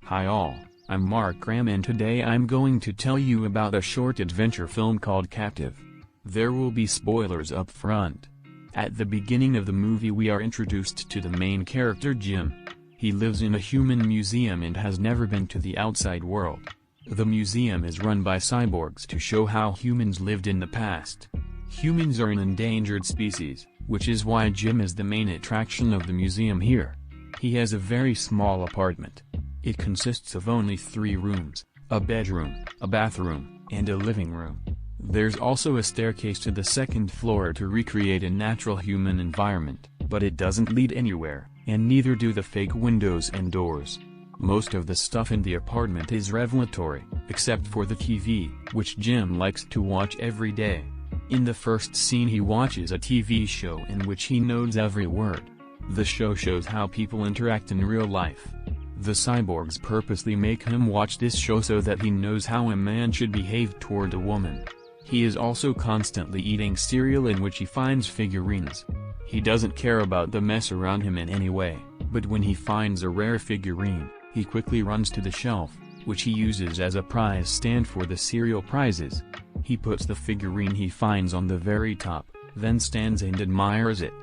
Hi all, I'm Marc Cram and today I'm going to tell you about a short adventure film called Captive. There will be spoilers up front. At the beginning of the movie we are introduced to the main character Jim. He lives in a human museum and has never been to the outside world. The museum is run by cyborgs to show how humans lived in the past. Humans are an endangered species, which is why Jim is the main attraction of the museum here. He has a very small apartment. It consists of only 3 rooms, a bedroom, a bathroom, and a living room. There's also a staircase to the 2nd floor to recreate a natural human environment, but it doesn't lead anywhere, and neither do the fake windows and doors. Most of the stuff in the apartment is revelatory, except for the TV, which Jim likes to watch every day. In the first scene he watches a TV show in which he knows every word. The show shows how people interact in real life. The cyborgs purposely make him watch this show so that he knows how a man should behave toward a woman. He is also constantly eating cereal in which he finds figurines. He doesn't care about the mess around him in any way, but when he finds a rare figurine, he quickly runs to the shelf, which he uses as a prize stand for the cereal prizes. He puts the figurine he finds on the very top, then stands and admires it.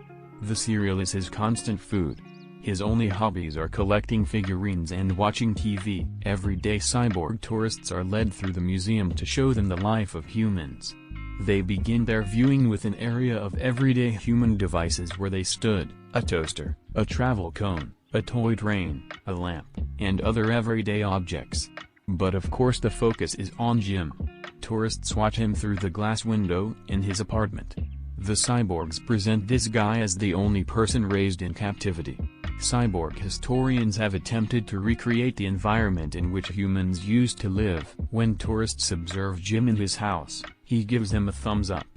The cereal is his constant food. His only hobbies are collecting figurines and watching TV. Everyday cyborg tourists are led through the museum to show them the life of humans. They begin their viewing with an area of everyday human devices where they stood, a toaster, a travel cone, a toy train, a lamp, and other everyday objects. But of course the focus is on Jim. Tourists watch him through the glass window in his apartment. The cyborgs present this guy as the only person raised in captivity. Cyborg historians have attempted to recreate the environment in which humans used to live. When tourists observe Jim in his house, he gives them a thumbs up.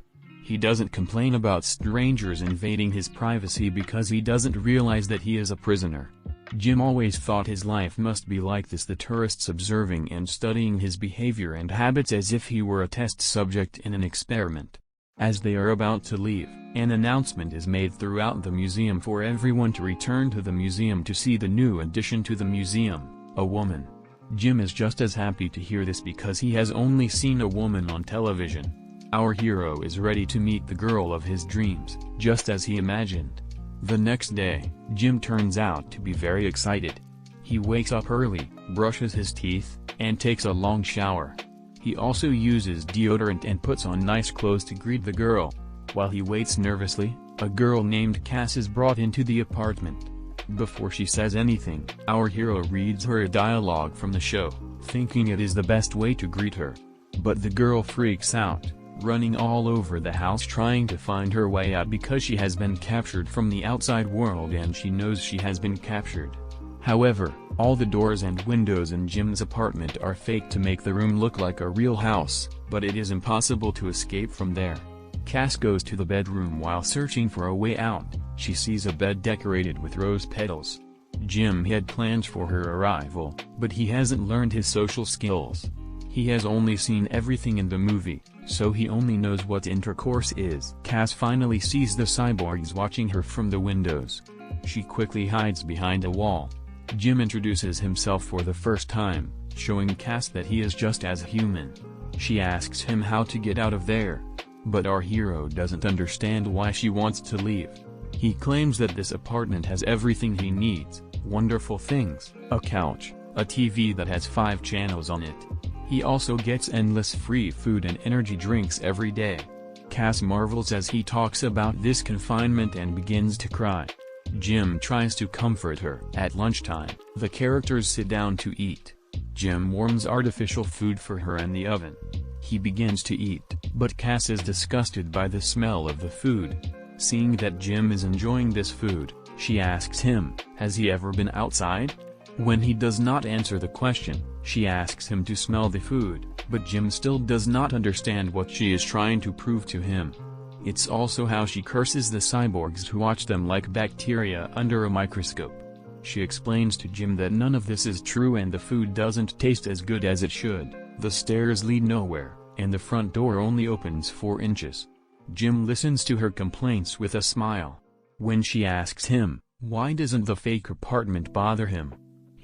He doesn't complain about strangers invading his privacy because he doesn't realize that he is a prisoner. Jim always thought his life must be like this, the tourists observing and studying his behavior and habits as if he were a test subject in an experiment. As they are about to leave, an announcement is made throughout the museum for everyone to return to the museum to see the new addition to the museum, a woman. Jim is just as happy to hear this because he has only seen a woman on television. Our hero is ready to meet the girl of his dreams, just as he imagined. The next day, Jim turns out to be very excited. He wakes up early, brushes his teeth, and takes a long shower. He also uses deodorant and puts on nice clothes to greet the girl. While he waits nervously, a girl named Cass is brought into the apartment. Before she says anything, our hero reads her a dialogue from the show, thinking it is the best way to greet her. But the girl freaks out, running all over the house trying to find her way out because she has been captured from the outside world and she knows she has been captured. However, all the doors and windows in Jim's apartment are fake to make the room look like a real house, but it is impossible to escape from there. Cass goes to the bedroom while searching for a way out. She sees a bed decorated with rose petals. Jim had plans for her arrival, but he hasn't learned his social skills. He has only seen everything in the movie, so he only knows what intercourse is. Cass finally sees the cyborgs watching her from the windows. She quickly hides behind a wall. Jim introduces himself for the first time, showing Cass that he is just as human. She asks him how to get out of there. But our hero doesn't understand why she wants to leave. He claims that this apartment has everything he needs, wonderful things, a couch, a TV that has 5 channels on it. He also gets endless free food and energy drinks every day. Cass marvels as he talks about this confinement and begins to cry. Jim tries to comfort her. At lunchtime, the characters sit down to eat. Jim warms artificial food for her in the oven. He begins to eat, but Cass is disgusted by the smell of the food. Seeing that Jim is enjoying this food, she asks him, has he ever been outside? When he does not answer the question, she asks him to smell the food, but Jim still does not understand what she is trying to prove to him. It's also how she curses the cyborgs who watch them like bacteria under a microscope. She explains to Jim that none of this is true and the food doesn't taste as good as it should. The stairs lead nowhere, and the front door only opens 4 inches. Jim listens to her complaints with a smile. When she asks him, why doesn't the fake apartment bother him?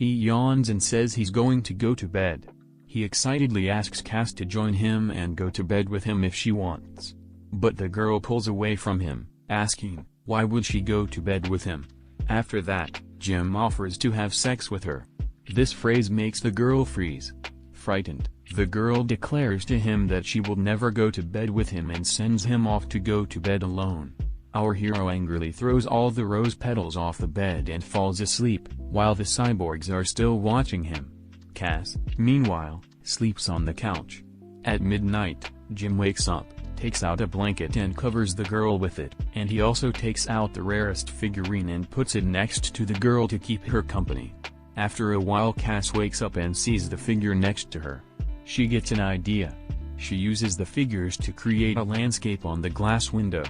He yawns and says he's going to go to bed. He excitedly asks Cass to join him and go to bed with him if she wants. But the girl pulls away from him, asking, why would she go to bed with him? After that, Jim offers to have sex with her. This phrase makes the girl freeze. Frightened, the girl declares to him that she will never go to bed with him and sends him off to go to bed alone. Our hero angrily throws all the rose petals off the bed and falls asleep, while the cyborgs are still watching him. Cass, meanwhile, sleeps on the couch. At midnight, Jim wakes up, takes out a blanket and covers the girl with it, and he also takes out the rarest figurine and puts it next to the girl to keep her company. After a while, Cass wakes up and sees the figure next to her. She gets an idea. She uses the figures to create a landscape on the glass window.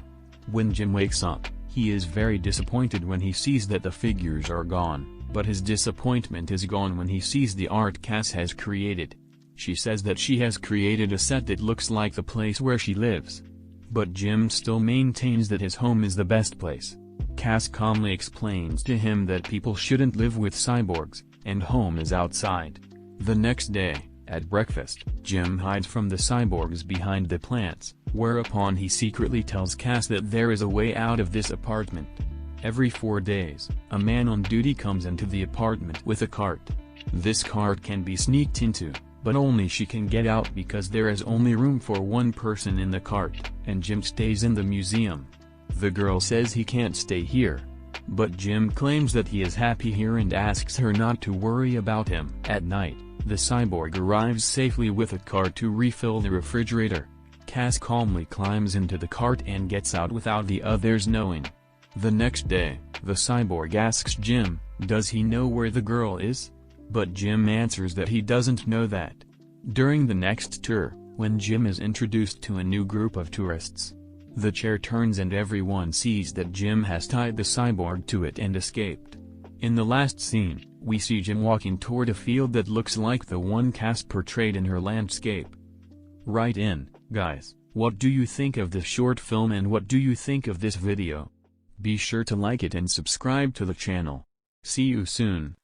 When Jim wakes up, he is very disappointed when he sees that the figures are gone, but his disappointment is gone when he sees the art Cass has created. She says that she has created a set that looks like the place where she lives. But Jim still maintains that his home is the best place. Cass calmly explains to him that people shouldn't live with cyborgs, and home is outside. The next day, at breakfast, Jim hides from the cyborgs behind the plants, whereupon he secretly tells Cass that there is a way out of this apartment. Every 4 days, a man on duty comes into the apartment with a cart. This cart can be sneaked into, but only she can get out because there is only room for one person in the cart, and Jim stays in the museum. The girl says he can't stay here. But Jim claims that he is happy here and asks her not to worry about him. At night, the cyborg arrives safely with a cart to refill the refrigerator. Cass calmly climbs into the cart and gets out without the others knowing. The next day, the cyborg asks Jim, does he know where the girl is? But Jim answers that he doesn't know that. During the next tour, when Jim is introduced to a new group of tourists, the chair turns and everyone sees that Jim has tied the cyborg to it and escaped. In the last scene, we see Jim walking toward a field that looks like the one Cass portrayed in her landscape. Write in, guys, what do you think of this short film and what do you think of this video? Be sure to like it and subscribe to the channel. See you soon.